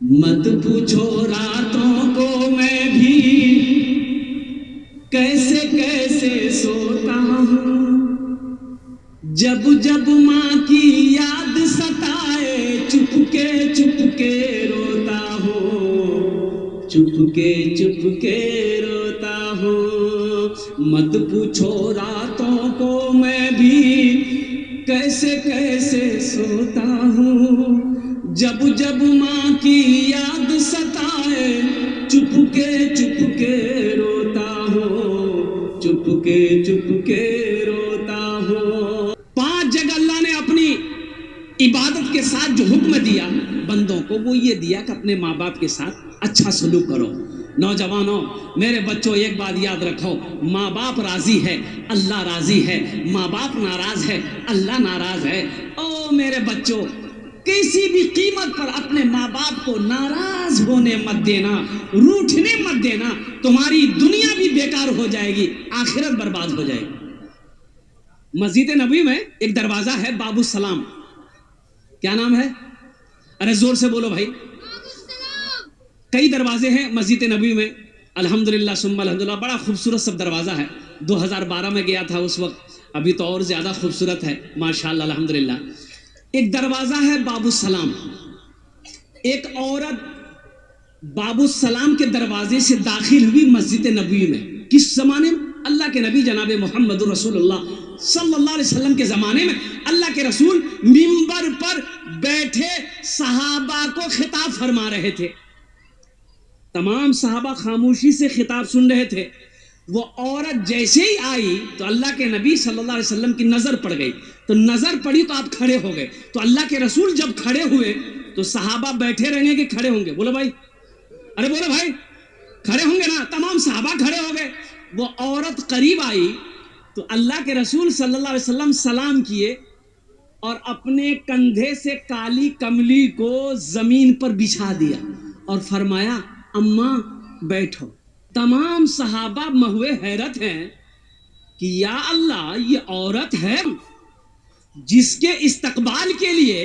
مت پوچھو راتوں کو میں بھی کیسے کیسے سوتا ہوں، جب جب ماں کی یاد ستائے چپ کے روتا ہوں، چپ کے روتا ہوں۔ مت پوچھو راتوں کو میں بھی کیسے کیسے سوتا ہوں، جب جب ماں کی یاد ستائے چپ کے روتا ہوں، چپ کے روتا ہوں۔ 5 جگہ اللہ نے اپنی عبادت کے ساتھ جو حکم دیا بندوں کو، وہ یہ دیا کہ اپنے ماں باپ کے ساتھ اچھا سلوک کرو۔ نوجوانوں، میرے بچوں، ایک بات یاد رکھو، ماں باپ راضی ہے اللہ راضی ہے، ماں باپ ناراض ہے اللہ ناراض ہے۔ او میرے بچوں، کسی بھی قیمت پر اپنے ماں باپ کو ناراض ہونے مت دینا، روٹھنے مت دینا، تمہاری دنیا بھی بیکار ہو جائے گی، آخرت برباد ہو جائے گی۔ مسجد نبوی میں ایک دروازہ ہے باب السلام، کیا نام ہے؟ ارے زور سے بولو بھائی۔ کئی دروازے ہیں مسجد نبوی میں، الحمدللہ ثم الحمدللہ، بڑا خوبصورت سب دروازہ ہے۔ 2012 میں گیا تھا اس وقت، ابھی تو اور زیادہ خوبصورت ہے ماشاءاللہ الحمدللہ۔ ایک دروازہ ہے باب السلام، ایک عورت باب السلام کے دروازے سے داخل ہوئی مسجد نبوی میں۔ کس زمانے میں؟ اللہ کے نبی جناب محمد رسول اللہ صلی اللہ علیہ وسلم کے زمانے میں اللہ کے رسول منبر پر بیٹھے صحابہ کو خطاب فرما رہے تھے۔ تمام صحابہ خاموشی سے خطاب سن رہے تھے۔ وہ عورت جیسے ہی آئی تو اللہ کے نبی صلی اللہ علیہ وسلم کی نظر پڑ گئی، تو نظر پڑی تو آپ کھڑے ہو گئے۔ تو اللہ کے رسول جب کھڑے ہوئے تو صحابہ بیٹھے رہیں گے کہ کھڑے ہوں گے؟ بولو بھائی، ارے بولو بھائی، کھڑے ہوں گے نا؟ تمام صحابہ کھڑے ہو گئے۔ وہ عورت قریب آئی تو اللہ کے رسول صلی اللہ علیہ وسلم سلام کیے اور اپنے کندھے سے کالی کملی کو زمین پر بچھا دیا اور فرمایا اماں بیٹھو۔ تمام صحابہ مہوے حیرت ہیں کہ یا اللہ، یہ عورت ہے جس کے استقبال کے لیے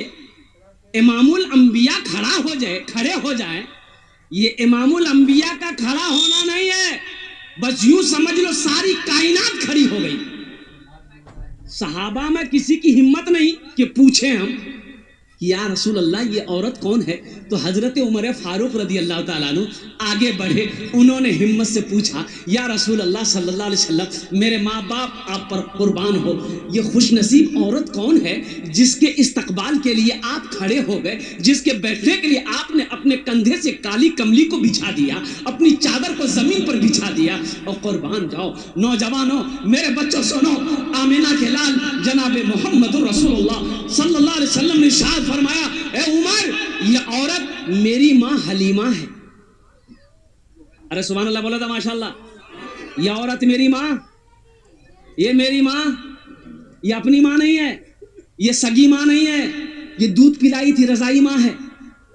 امام الانبیاء کھڑے ہو جائیں۔ یہ امام الانبیاء کا کھڑا ہونا نہیں ہے، بس یوں سمجھ لو ساری کائنات کھڑی ہو گئی۔ صحابہ میں کسی کی ہمت نہیں کہ پوچھیں ہم کہ یا رسول اللہ یہ عورت کون ہے؟ تو حضرت عمر فاروق رضی اللہ تعالیٰ عنہ آگے بڑھے، انہوں نے ہمت سے پوچھا یا رسول اللہ صلی اللہ علیہ وسلم، میرے ماں باپ آپ پر قربان ہو، یہ خوش نصیب عورت کون ہے جس کے استقبال کے لیے آپ کھڑے ہو گئے، جس کے بیٹھنے کے لیے آپ نے اپنے کندھے سے کالی کملی کو بچھا دیا، اپنی چادر کو زمین پر بچھا دیا اور قربان جاؤ۔ نوجوانوں، میرے بچوں سنو، آمینہ کے لال جناب محمد رسول اللہ صلی اللہ علیہ وسلم نے ارشاد فرمایا، اے عمر، یہ عورت میری ماں حلیمہ ہے۔ ارے سبحان اللہ بولا تھا ماشاءاللہ۔ یہ عورت میری ماں، یہ میری ماں، یہ اپنی ماں نہیں ہے، یہ سگی ماں نہیں ہے، یہ دودھ پلائی تھی رضائی ماں ہے،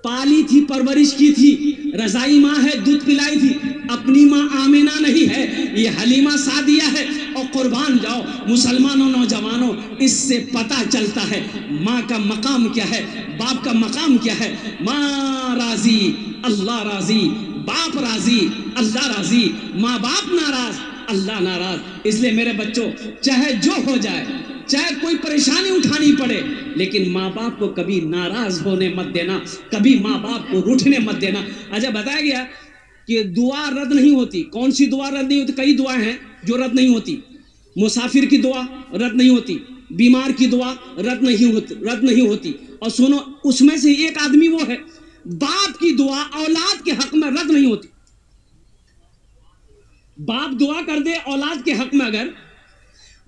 پالی تھی پرورش کی تھی رضائی ماں ہے، دودھ پلائی تھی، اپنی ماں آمینہ نہیں ہے، یہ حلیمہ سعدیہ ہے۔ اور قربان جاؤ مسلمانوں، نوجوانوں، اس سے پتہ چلتا ہے ماں کا مقام کیا ہے، باپ کا مقام کیا ہے۔ ماں راضی اللہ راضی، باپ راضی اللہ راضی، ماں باپ ناراض اللہ ناراض۔ اس لیے میرے بچوں، چاہے جو ہو جائے، چاہے کوئی پریشانی اٹھانی پڑے، لیکن ماں باپ کو کبھی ناراض ہونے مت دینا، کبھی ماں باپ کو روٹھنے مت دینا۔ اچھا بتایا گیا کہ دعا رد نہیں ہوتی۔ کون سی دعا رد نہیں ہوتی؟ کئی دعائیں ہیں جو رد نہیں ہوتی۔ مسافر کی دعا رد نہیں ہوتی، بیمار کی دعا رد نہیں ہوتی۔ اور سنو، اس میں سے ایک آدمی وہ ہے، باپ کی دعا اولاد کے حق میں رد نہیں ہوتی۔ باپ دعا کر دے اولاد کے حق میں،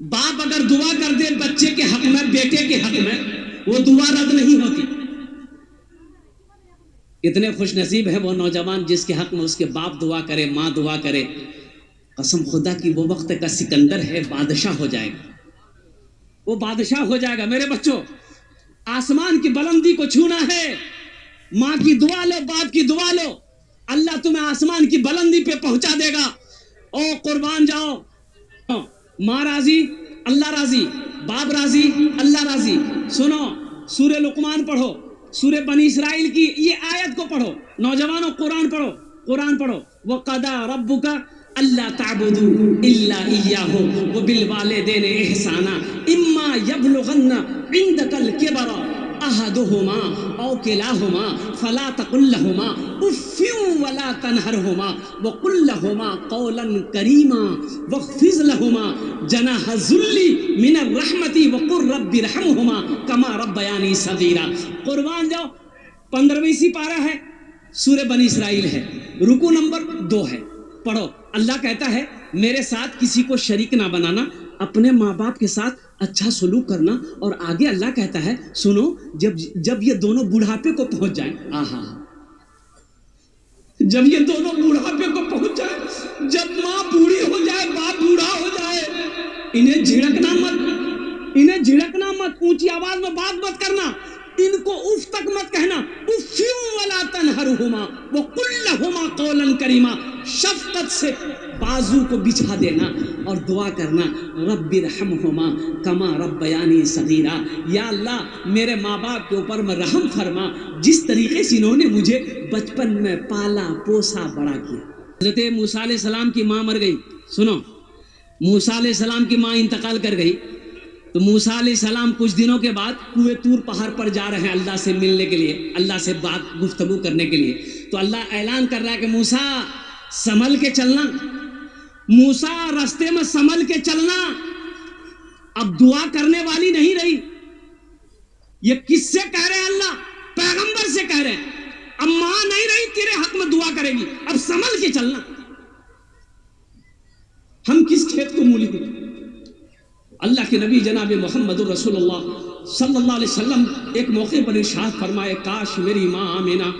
باپ اگر دعا کر دے بچے کے حق میں، بیٹے کے حق میں، وہ دعا رد نہیں ہوتی۔ اتنے خوش نصیب ہے وہ نوجوان جس کے حق میں اس کے باپ دعا کرے، ماں دعا کرے۔ قسم خدا کی وہ وقت کا سکندر ہے، بادشاہ ہو جائے گا، وہ بادشاہ ہو جائے گا۔ میرے بچوں، آسمان کی بلندی کو چھونا ہے، ماں کی دعا لو، باپ کی دعا لو، اللہ تمہیں آسمان کی بلندی پہ پہنچا دے گا۔ او قربان جاؤ، ماں راضی اللہ راضی، باپ راضی اللہ راضی۔ سنو، سورہ لقمان پڑھو، سورہ بنی اسرائیل کی یہ آیت کو پڑھو نوجوانوں، قرآن پڑھو، قرآن پڑھو. وَقَضَىٰ رَبُّكَ أَلَّا تَعْبُدُوا إِلَّا إِيَّاهُ وَبِالْوَالِدَيْنِ إِحْسَانًا إِمَّا يَبْلُغَنَّ عِندَكَ الْكِبَرَ أَحَدُهُمَا أَوْ كِلَاهُمَا فَلَا تَقُل لَّهُمَا أُفٍّ وَلَا تَنْهَرْهُمَا وَقُل لَّهُمَا قَوْلًا كَرِيمًا وَاخْفِضْ لَهُمَا جَنَاحَ الذُّلِّ مِنَ الرَّحْمَةِ وَقُل رَّبِّ ارْحَمْهُمَا كَمَا رَبَّيَانِي صَغِيرًا. قربان جاؤ 15ویں سپارہ ہے، سورہ بنی اسرائیل ہے، رکو نمبر 2 ہے. پڑھو. اللہ کہتا ہے میرے ساتھ کسی کو شریک نہ بنانا، اپنے ماں باپ کے ساتھ اچھا سلوک کرنا. اور آگے اللہ کہتا ہے سنو، جب یہ دونوں بڑھاپے کو پہنچ جائیں، آہا، جب یہ دونوں بڑھاپے کو پہنچ جائے، جب ماں بوڑھی ہو جائے، باپ بوڑھا ہو جائے، انہیں جھڑکنا مت، انہیں جھڑکنا مت، اونچی آواز میں بات مت کرنا، ان کو اف تک مت کہنا. افیوں ولا تنہرہما وقل لہما قولا کریما. شفقت سے بازو کو بچھا دینا اور دعا کرنا، رب ارحمہما کما ربیانی صغیرا. یا اللہ میرے ماں باپ کے اوپر میں رحم فرما جس طریقے سے انہوں نے مجھے بچپن میں پالا پوسا بڑا کیا. حضرت موسیٰ علیہ السلام کی ماں مر گئی. سنو، موسیٰ علیہ السلام کی ماں انتقال کر گئی تو موسیٰ علیہ السلام کچھ دنوں کے بعد کوہ طور پہاڑ پر جا رہے ہیں اللہ سے ملنے کے لیے، اللہ سے بات گفتگو کرنے کے لیے. تو اللہ اعلان کر رہا ہے کہ موسیٰ سنبھل کے چلنا، موسیٰ راستے میں سنبھل کے چلنا. اب دعا کرنے والی نہیں رہی. یہ کس سے کہہ رہے ہیں؟ اللہ پیغمبر سے کہہ رہے ہیں. اب ماں نہیں رہی تیرے حق میں دعا کرے گی، اب سنبھل کے چلنا. ہم کس کھیت کو مولی دیں؟ اللہ کے نبی جناب محمد رسول اللہ صلی اللہ علیہ وسلم ایک موقع پر ارشاد فرمائے، کاش میری ماں آمینہ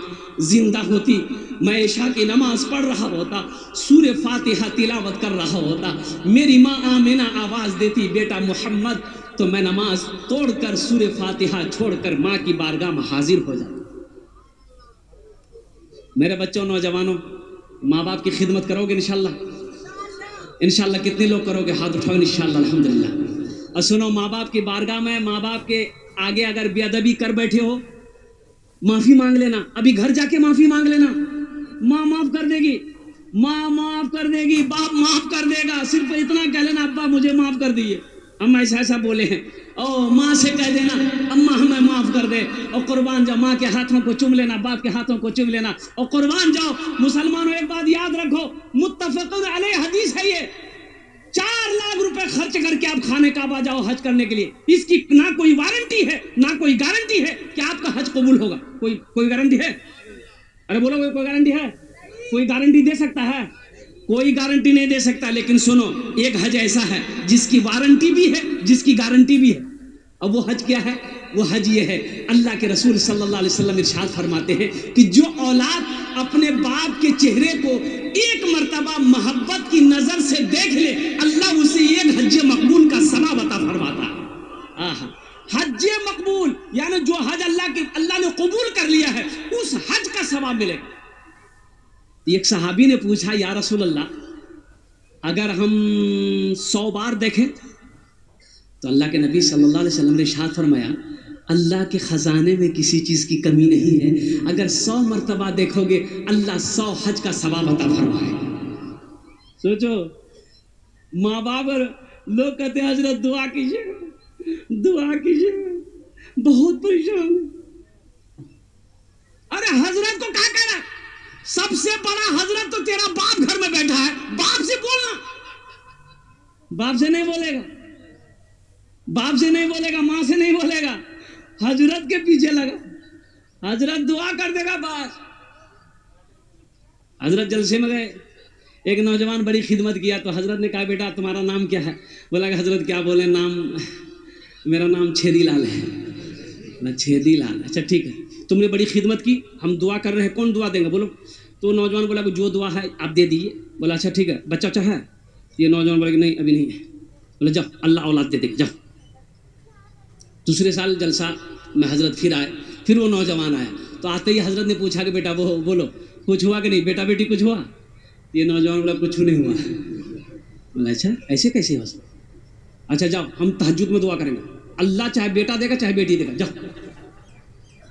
زندہ ہوتی، میں عشاء کی نماز پڑھ رہا ہوتا، سورہ فاتحہ تلاوت کر رہا ہوتا، میری ماں آمینہ آواز دیتی بیٹا محمد، تو میں نماز توڑ کر سورہ فاتحہ چھوڑ کر ماں کی بارگاہ میں حاضر ہو جاتا. میرے بچوں، نوجوانوں، ماں باپ کی خدمت کرو گے انشاءاللہ؟ انشاءاللہ کتنے لوگ کرو گے؟ ہاتھ اٹھاؤ انشاءاللہ. الحمدللہ. اور سنو، ماں باپ کی بارگاہ میں، ماں باپ کے آگے اگر بے ادبی کر بیٹھے ہو، معافی مانگ لینا. ابھی گھر جا کے معافی مانگ لینا. ماں معاف کر دے گی، ماں معاف کر دے گی، باپ معاف کر دے گا. صرف اتنا کہہ لینا ابا مجھے معاف کر دیجیے، ہم ایسا بولے ہیں. او ماں سے کہہ دینا اماں ہمیں معاف کر دے. اور قربان جاؤ، ماں کے ہاتھوں کو چوم لینا، باپ کے ہاتھوں کو چوم لینا. اور قربان جاؤ مسلمانوں، ایک بات یاد رکھو، متفق علیہ حدیث ہے یہ، 4 لاکھ روپے خرچ کر کے آپ خانہ کعبہ جاؤ حج کرنے کے لیے، اس کی نہ کوئی وارنٹی ہے نہ کوئی گارنٹی ہے کہ آپ کا حج قبول ہوگا. کوئی گارنٹی ہے؟ ارے بولو، کوئی گارنٹی ہے؟ کوئی گارنٹی دے سکتا ہے؟ کوئی گارنٹی نہیں دے سکتا. لیکن سنو، ایک حج ایسا ہے جس کی وارنٹی بھی ہے، جس کی گارنٹی بھی ہے. اب وہ حج کیا ہے؟ وہ حج یہ ہے، اللہ کے رسول صلی اللہ علیہ وسلم ارشاد فرماتے ہیں کہ جو اولاد اپنے باپ کے چہرے کو ایک مرتبہ محبت کی نظر سے دیکھ لے، اللہ اسے ایک حج مقبول کا ثواب عطا فرماتا ہے. حج مقبول یعنی جو حج اللہ نے قبول کر لیا ہے، اس حج کا ثواب ملے. ایک صحابی نے پوچھا، یا رسول اللہ اگر ہم 100 بار دیکھیں؟ تو اللہ کے نبی صلی اللہ علیہ وسلم نے ارشاد فرمایا، اللہ کے خزانے میں کسی چیز کی کمی نہیں ہے. اگر 100 مرتبہ دیکھو گے، اللہ 100 حج کا ثواب عطا فرمائے. سوچو، ماں باپ اور لوگ کہتے ہیں حضرت دعا کیجیے، دعا کیجیے، بہت پریشان. ارے حضرت کو کیا کہہ رہا ہے؟ سب سے بڑا حضرت تو تیرا باپ گھر میں بیٹھا ہے، باپ سے بولنا. باپ سے نہیں بولے گا، باپ سے نہیں بولے گا، ماں سے نہیں بولے گا، حضرت کے پیچھے لگا، حضرت دعا کر دے گا. بس حضرت جلسے میں گئے، ایک نوجوان بڑی خدمت کیا تو حضرت نے کہا بیٹا تمہارا نام کیا ہے؟ بولا کہ حضرت کیا بولے، میرا نام چھیدی لال ہے. چھیدی لال، اچھا ٹھیک ہے، تم نے بڑی خدمت کی، ہم دعا کر رہے ہیں، کون دعا دیں گے بولو؟ تو نوجوان بولا کہ جو دعا ہے آپ دے دیجیے. بولا اچھا ٹھیک ہے، بچہ ہے؟ یہ نوجوان بولا کہ نہیں ابھی نہیں ہے. بولا جاؤ اللہ اولاد دے دے گا، جاؤ. دوسرے سال جلسہ میں حضرت پھر آئے، پھر وہ نوجوان آیا تو آتے ہی حضرت نے پوچھا کہ بیٹا وہ بولو کچھ ہوا کہ نہیں، بیٹا بیٹی کچھ ہوا؟ یہ نوجوان بولا کچھ نہیں ہوا. بولا اچھا ایسے کیسے ہو سکتا؟ اچھا جاؤ ہم تہجد میں دعا کریں گے، اللہ چاہے بیٹا دے گا چاہے بیٹی دے گا، جاؤ.